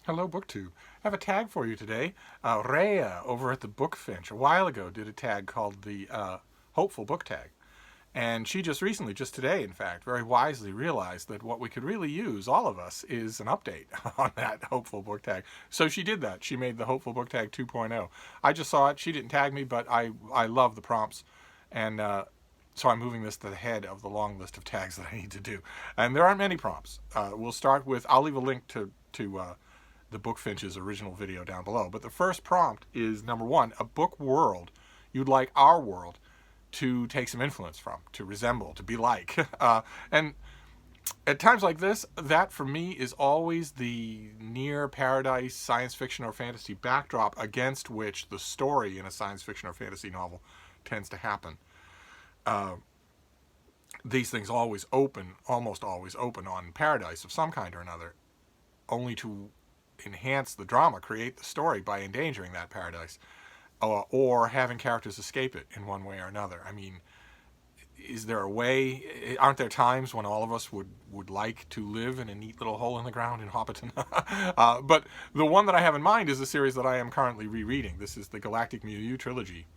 Hello, BookTube. I have a tag for you today. Reya over at the Book Finch a while ago did a tag called the Hopeful Book Tag. And she just recently, just today in fact, very wisely realized that what we could really use, all of us, is an update on that Hopeful Book Tag. So she did that. She made the Hopeful Book Tag 2.0. I just saw it. She didn't tag me, but I love the prompts. And so I'm moving this to the head of the long list of tags that I need to do. And there aren't many prompts. We'll start with, I'll leave a link to the Book Finch's original video down below. But the first prompt is, number one, a book world you'd like our world to take some influence from, to resemble, to be like. And at times like this, that for me is always the near paradise science fiction or fantasy backdrop against which the story in a science fiction or fantasy novel tends to happen. These things always open, almost always open on paradise of some kind or another, only to enhance the drama, create the story by endangering that paradise, or having characters escape it in one way or another. I mean, is there a way? Aren't there times when all of us would like to live in a neat little hole in the ground in Hobbiton? But the one that I have in mind is a series that I am currently rereading. This is the Galactic Milieu trilogy,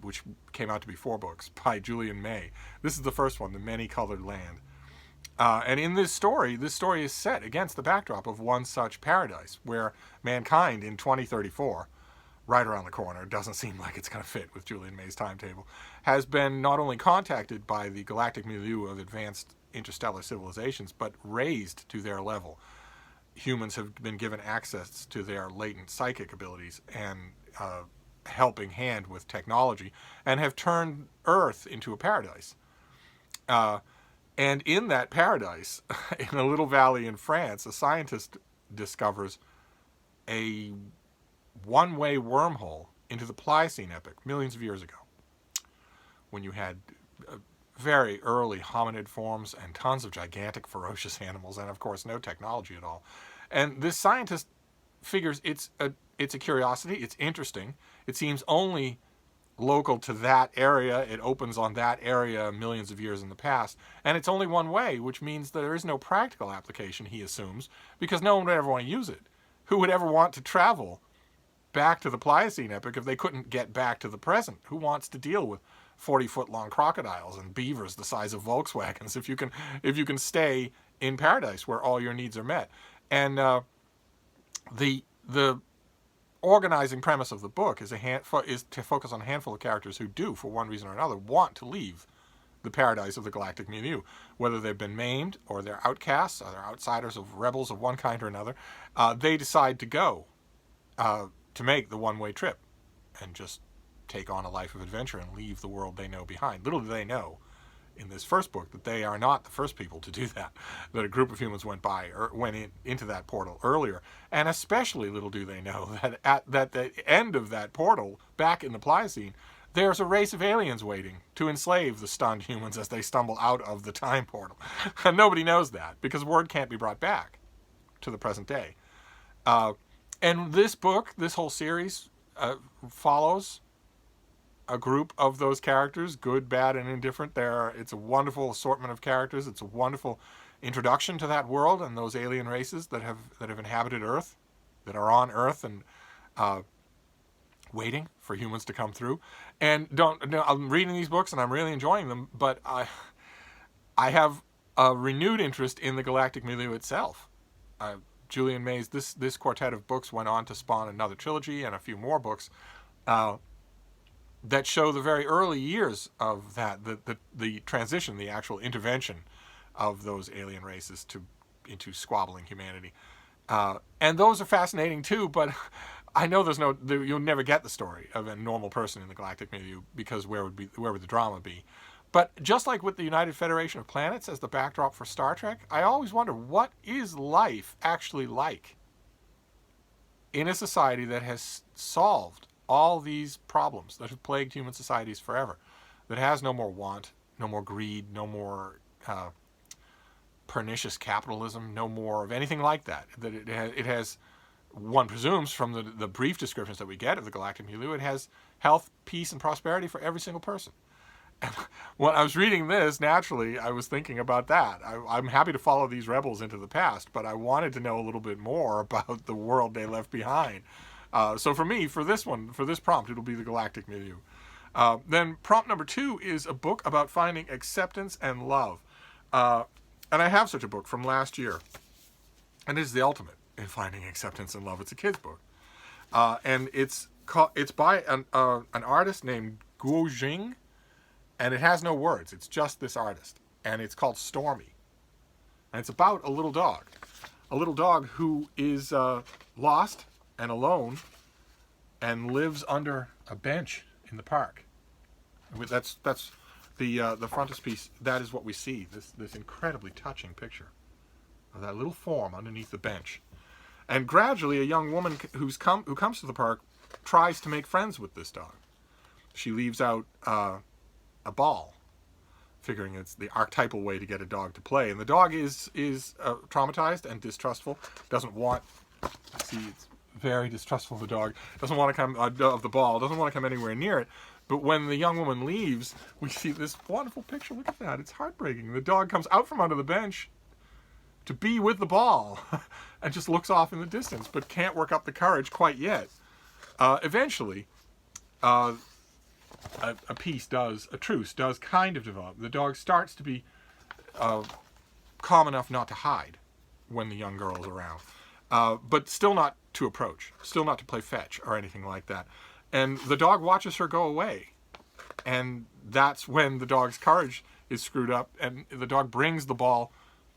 which came out to be 4 books by Julian May. This is the first one, The Many-Colored Land. And in this story is set against the backdrop of one such paradise, where mankind in 2034, right around the corner, doesn't seem like it's going to fit with Julian May's timetable, has been not only contacted by the galactic milieu of advanced interstellar civilizations, but raised to their level. Humans have been given access to their latent psychic abilities and helping hand with technology, and have turned Earth into a paradise. And in that paradise, in a little valley in France, a scientist discovers a one-way wormhole into the Pliocene epoch, millions of years ago, when you had very early hominid forms and tons of gigantic, ferocious animals, and of course no technology at all. And this scientist figures it's a curiosity, it's interesting, it seems only local to that area, it opens on that area millions of years in the past, and it's only one way, which means that there is no practical application, he assumes, because no one would ever want to use it. Who would ever want to travel back to the Pliocene epoch if they couldn't get back to the present? Who wants to deal with 40-foot-long crocodiles and beavers the size of Volkswagens if you can stay in paradise where all your needs are met? And the organizing premise of the book is to focus on a handful of characters who do, for one reason or another, want to leave the paradise of the galactic milieu. Whether they've been maimed, or they're outcasts, or they're outsiders of rebels of one kind or another, they decide to go to make the one-way trip and just take on a life of adventure and leave the world they know behind. Little do they know in this first book that they are not the first people to do that, that a group of humans went into that portal earlier. And especially little do they know that at the end of that portal, back in the Pliocene, there's a race of aliens waiting to enslave the stunned humans as they stumble out of the time portal. And nobody knows that, because word can't be brought back to the present day. And this book, this whole series, follows a group of those characters, good, bad, and indifferent. It's a wonderful assortment of characters. It's a wonderful introduction to that world and those alien races that have inhabited Earth, that are on Earth and waiting for humans to come through. And I'm reading these books and I'm really enjoying them, but I have a renewed interest in the galactic milieu itself. Julian May's this quartet of books went on to spawn another trilogy and a few more books that show the very early years of that, the transition, the actual intervention of those alien races into squabbling humanity. And those are fascinating too, but I know you'll never get the story of a normal person in the galactic milieu, because where would the drama be? But just like with the United Federation of Planets as the backdrop for Star Trek, I always wonder, what is life actually like in a society that has solved all these problems that have plagued human societies forever, that has no more want, no more greed, no more pernicious capitalism, no more of anything like that. That it has, one presumes from the brief descriptions that we get of the galactic milieu, it has health, peace, and prosperity for every single person. When I was reading this, naturally, I was thinking about that. I'm happy to follow these rebels into the past, but I wanted to know a little bit more about the world they left behind. So for me, for this one, for this prompt, it'll be the Galactic Milieu. Then prompt number 2 is a book about finding acceptance and love. And I have such a book from last year. And it is the ultimate in finding acceptance and love. It's a kid's book. And it's by an artist named Guo Jing. And it has no words. It's just this artist. And it's called Stormy. And it's about a little dog. A little dog who is lost and alone and lives under a bench in the park. That's the frontispiece. That is what we see. This incredibly touching picture of that little form underneath the bench. And gradually, a young woman who comes to the park tries to make friends with this dog. She leaves out a ball, figuring it's the archetypal way to get a dog to play. And the dog is traumatized and distrustful. Doesn't want. See, it's very distrustful of the dog. Doesn't want to come of the ball. Doesn't want to come anywhere near it. But when the young woman leaves, we see this wonderful picture. Look at that. It's heartbreaking. The dog comes out from under the bench to be with the ball and just looks off in the distance, but can't work up the courage quite yet. Eventually, a truce does kind of develop. The dog starts to be calm enough not to hide when the young girl is around, but still not to approach, still not to play fetch or anything like that. And the dog watches her go away. And that's when the dog's courage is screwed up, and the dog brings the ball,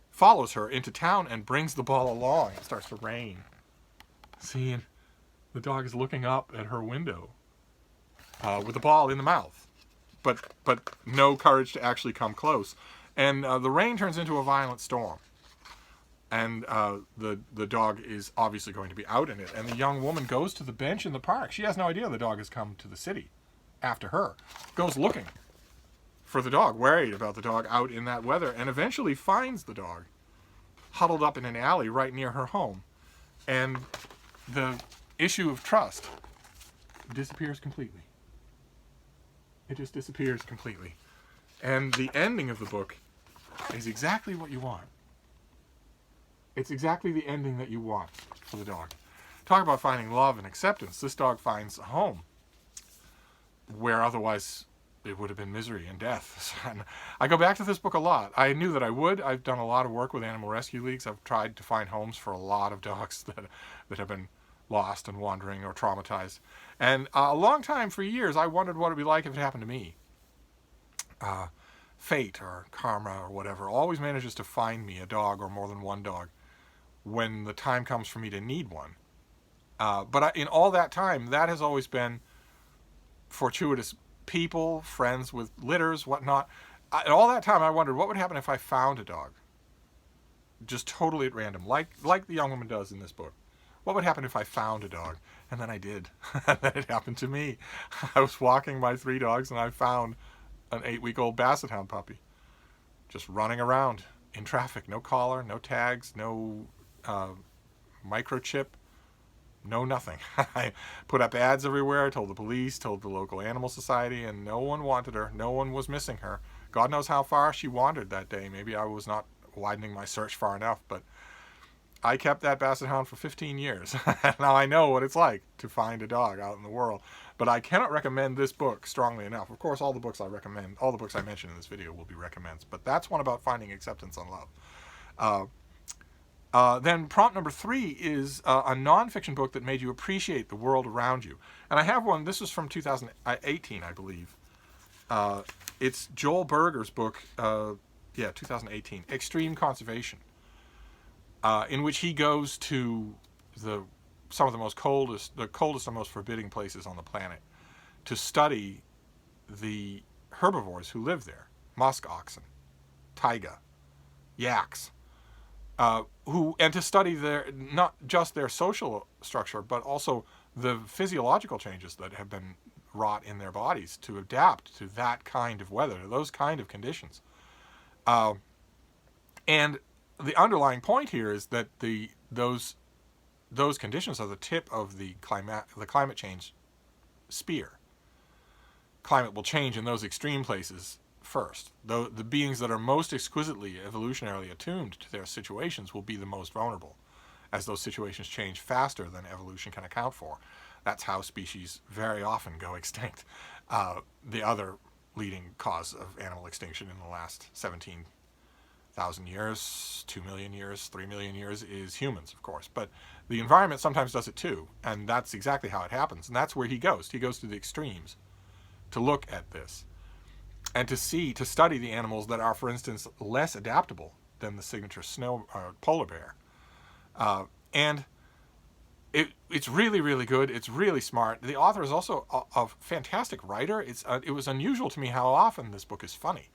follows her into town and brings the ball along. It starts to rain. See, and the dog is looking up at her window with the ball in the mouth, but no courage to actually come close. And the rain turns into a violent storm. And the dog is obviously going to be out in it. And the young woman goes to the bench in the park. She has no idea the dog has come to the city after her. Goes looking for the dog, worried about the dog out in that weather, and eventually finds the dog huddled up in an alley right near her home. And the issue of trust disappears completely. It just disappears completely. And the ending of the book is exactly what you want. It's exactly the ending that you want for the dog. Talk about finding love and acceptance. This dog finds a home where otherwise it would have been misery and death. And I go back to this book a lot. I knew that I would. I've done a lot of work with animal rescue leagues. I've tried to find homes for a lot of dogs that have been lost and wandering or traumatized. And a long time, for years, I wondered what it would be like if it happened to me. Fate or karma or whatever always manages to find me a dog or more than one dog when the time comes for me to need one. But in all that time, that has always been fortuitous people, friends with litters, whatnot. All that time, I wondered what would happen if I found a dog, just totally at random, like the young woman does in this book. What would happen if I found a dog? And then I did. And then it happened to me. I was walking my 3 dogs, and I found an 8-week-old Basset Hound puppy, just running around in traffic. No collar, no tags, no microchip, no nothing. I put up ads everywhere, told the police, told the local animal society, and no one wanted her. No one was missing her. God knows how far she wandered that day. Maybe I was not widening my search far enough, but I kept that Basset Hound for 15 years. Now I know what it's like to find a dog out in the world. But I cannot recommend this book strongly enough. Of course, all the books I recommend, all the books I mention in this video will be recommends. But that's one about finding acceptance and love. Then prompt number 3 is a nonfiction book that made you appreciate the world around you. And I have one. This was from 2018, I believe. It's Joel Berger's book, 2018, Extreme Conservation, in which he goes to some of the coldest and most forbidding places on the planet to study the herbivores who live there. Musk oxen, taiga, yaks, and to study not just their social structure, but also the physiological changes that have been wrought in their bodies to adapt to that kind of weather, to those kind of conditions. And the underlying point here is that those conditions are the tip of the climate change spear. climate will change in those extreme places first. Though the beings that are most exquisitely evolutionarily attuned to their situations will be the most vulnerable, as those situations change faster than evolution can account for. That's how species very often go extinct. The other leading cause of animal extinction in the last 17,000 years, 2 million years, 3 million years is humans, of course. But the environment sometimes does it too, and that's exactly how it happens. And that's where he goes. He goes to the extremes to look at this and to study the animals that are, for instance, less adaptable than the signature polar bear. And it's really, really good. It's really smart. The author is also a fantastic writer. It was unusual to me how often this book is funny,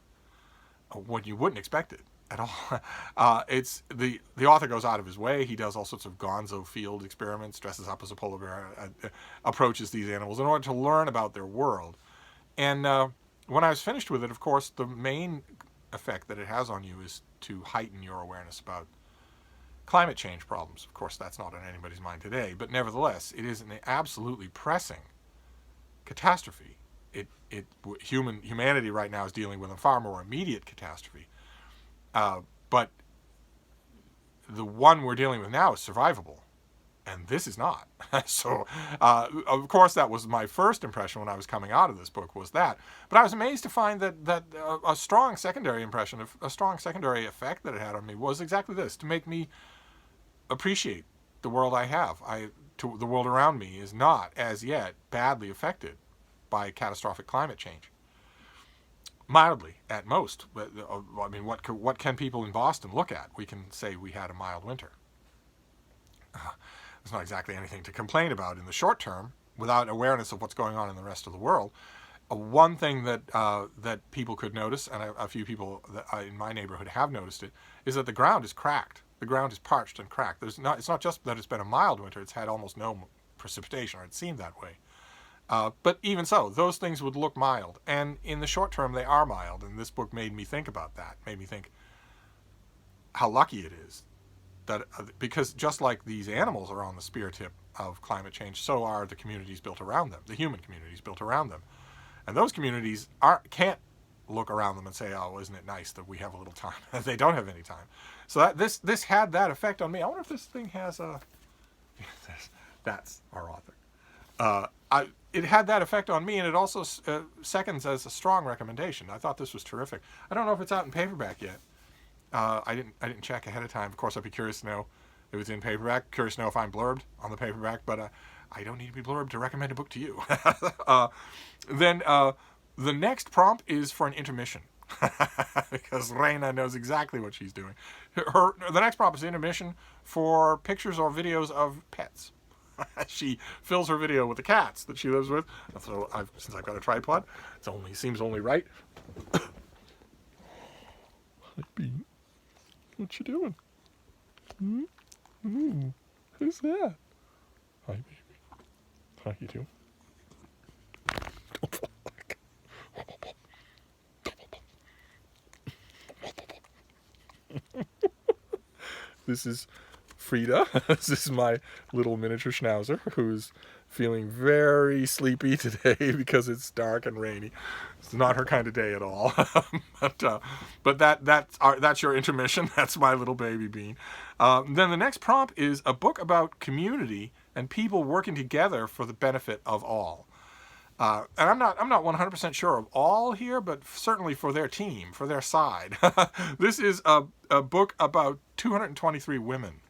when you wouldn't expect it at all. It's the author goes out of his way. He does all sorts of gonzo field experiments, dresses up as a polar bear, approaches these animals in order to learn about their world. And when I was finished with it, of course, the main effect that it has on you is to heighten your awareness about climate change problems. Of course, that's not on anybody's mind today, but nevertheless, it is an absolutely pressing catastrophe. Humanity right now is dealing with a far more immediate catastrophe, but the one we're dealing with now is survivable, and this is not. So, of course, that was my first impression when I was coming out of this book, was that. But I was amazed to find that a strong secondary impression, a strong secondary effect that it had on me was exactly this: to make me appreciate the world I have. The world around me is not, as yet, badly affected by catastrophic climate change. Mildly, at most. I mean, what can people in Boston look at? We can say we had a mild winter. There's not exactly anything to complain about in the short term without awareness of what's going on in the rest of the world. One thing that people could notice, and a few people in my neighborhood have noticed it, is that the ground is cracked. The ground is parched and cracked. It's not just that it's been a mild winter. It's had almost no precipitation, or it seemed that way. But even so, those things would look mild. And in the short term, they are mild. And this book made me think about that. Made me think how lucky it is that, because just like these animals are on the spear tip of climate change, so are the communities built around them, the human communities built around them. And those communities can't look around them and say, "Oh, isn't it nice that we have a little time?" They don't have any time. So this had that effect on me. I wonder if this thing has a... That's our author. It had that effect on me, and it also seconds as a strong recommendation. I thought this was terrific. I don't know if it's out in paperback yet. I didn't check ahead of time. Of course, I'd be curious to know if it was in paperback. Curious to know if I'm blurbed on the paperback, but I don't need to be blurbed to recommend a book to you. Then the next prompt is for an intermission. Because Reya knows exactly what she's doing. The next prompt is intermission for pictures or videos of pets. She fills her video with the cats that she lives with. So since I've got a tripod, it seems only right. Hi, Bean. What you doing? Who's that? Hi, baby. How you doing? Don't fall back. This is Frida. This is my little miniature schnauzer who's feeling very sleepy today because it's dark and rainy. It's not her kind of day at all. But that's your intermission. That's my little baby Bean. Then the next prompt is a book about community and people working together for the benefit of all. And I'm not 100% sure of all here, but certainly for their team, for their side. This is a book about 223 women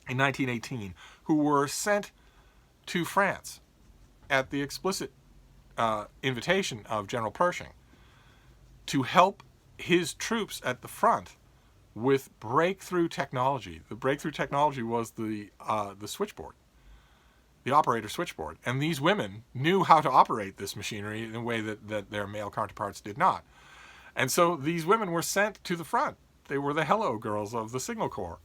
in 1918 who were sent to France at the explicit invitation of General Pershing to help his troops at the front with breakthrough technology. The breakthrough technology was the switchboard. The operator switchboard. And these women knew how to operate this machinery in a way that their male counterparts did not. And so these women were sent to the front. They were the hello girls of the Signal Corps.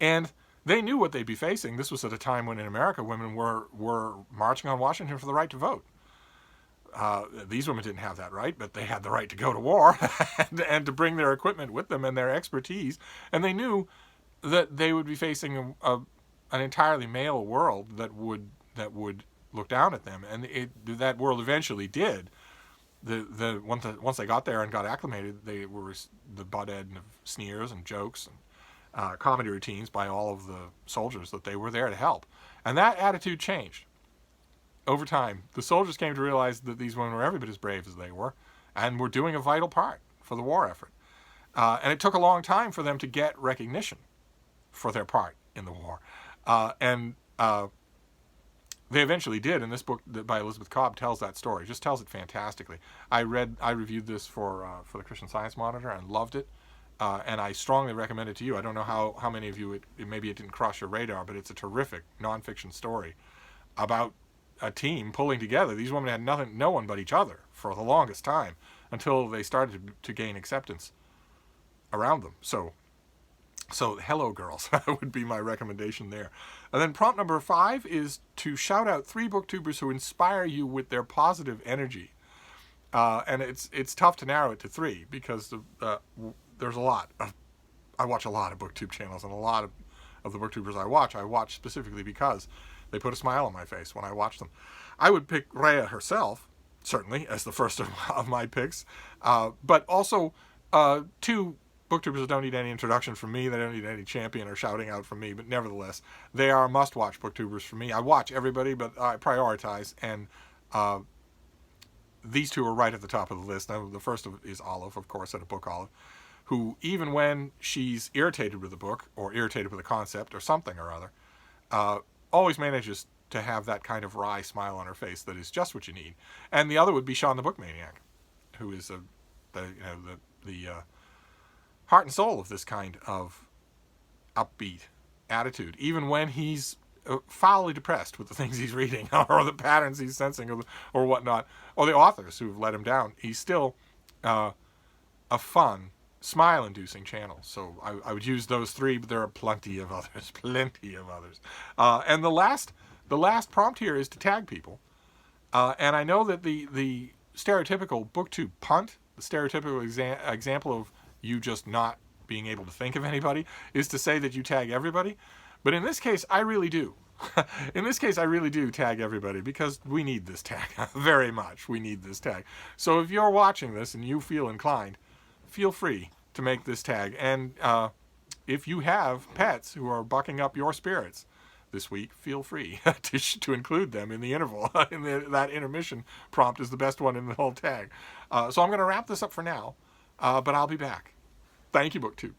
And they knew what they'd be facing. This was at a time when in America women were marching on Washington for the right to vote. These women didn't have that right, but they had the right to go to war and to bring their equipment with them and their expertise. And they knew that they would be facing an entirely male world that would look down at them, and that world eventually did. Once they got there and got acclimated, they were the butt end of sneers and jokes and comedy routines by all of the soldiers that they were there to help. And that attitude changed over time. The soldiers came to realize that these women were every bit as brave as they were and were doing a vital part for the war effort. And it took a long time for them to get recognition for their part in the war. They eventually did, and this book by Elizabeth Cobb tells that story. Just tells it fantastically. I reviewed this for the Christian Science Monitor and loved it, and I strongly recommend it to you. I don't know how many of you maybe it didn't cross your radar, but it's a terrific nonfiction story about a team pulling together. These women had no one but each other for the longest time until they started to gain acceptance around them. So hello, girls, would be my recommendation there. And then prompt number 5 is to shout out 3 booktubers who inspire you with their positive energy. And it's tough to narrow it to 3 because there's a lot. I watch a lot of booktube channels, and a lot of the booktubers I watch specifically because they put a smile on my face when I watch them. I would pick Reya herself, certainly, as the first of my picks, but also 2 booktubers that don't need any introduction from me. They don't need any champion or shouting out from me, but nevertheless, they are must-watch booktubers for me. I watch everybody, but I prioritize, and these 2 are right at the top of the list. Now, the first is Olive, of course, at a Book Olive, who, even when she's irritated with a book or irritated with a concept or something or other, always manages to have that kind of wry smile on her face that is just what you need. And the other would be Shawn the Book Maniac, who is the heart and soul of this kind of upbeat attitude, even when he's foully depressed with the things he's reading or the patterns he's sensing or whatnot, or the authors who've let him down. He's still a fun, smile-inducing channel. So I would use those 3, but there are plenty of others. And the last prompt here is to tag people. And I know that the stereotypical booktube punt, the stereotypical example of you just not being able to think of anybody, is to say that you tag everybody. But in this case, I really do. In this case, I really do tag everybody because we need this tag very much. We need this tag. So if you're watching this and you feel inclined, feel free to make this tag. And if you have pets who are bucking up your spirits this week, feel free to include them in the interval. That intermission prompt is the best one in the whole tag. So I'm going to wrap this up for now. But I'll be back. Thank you, BookTube.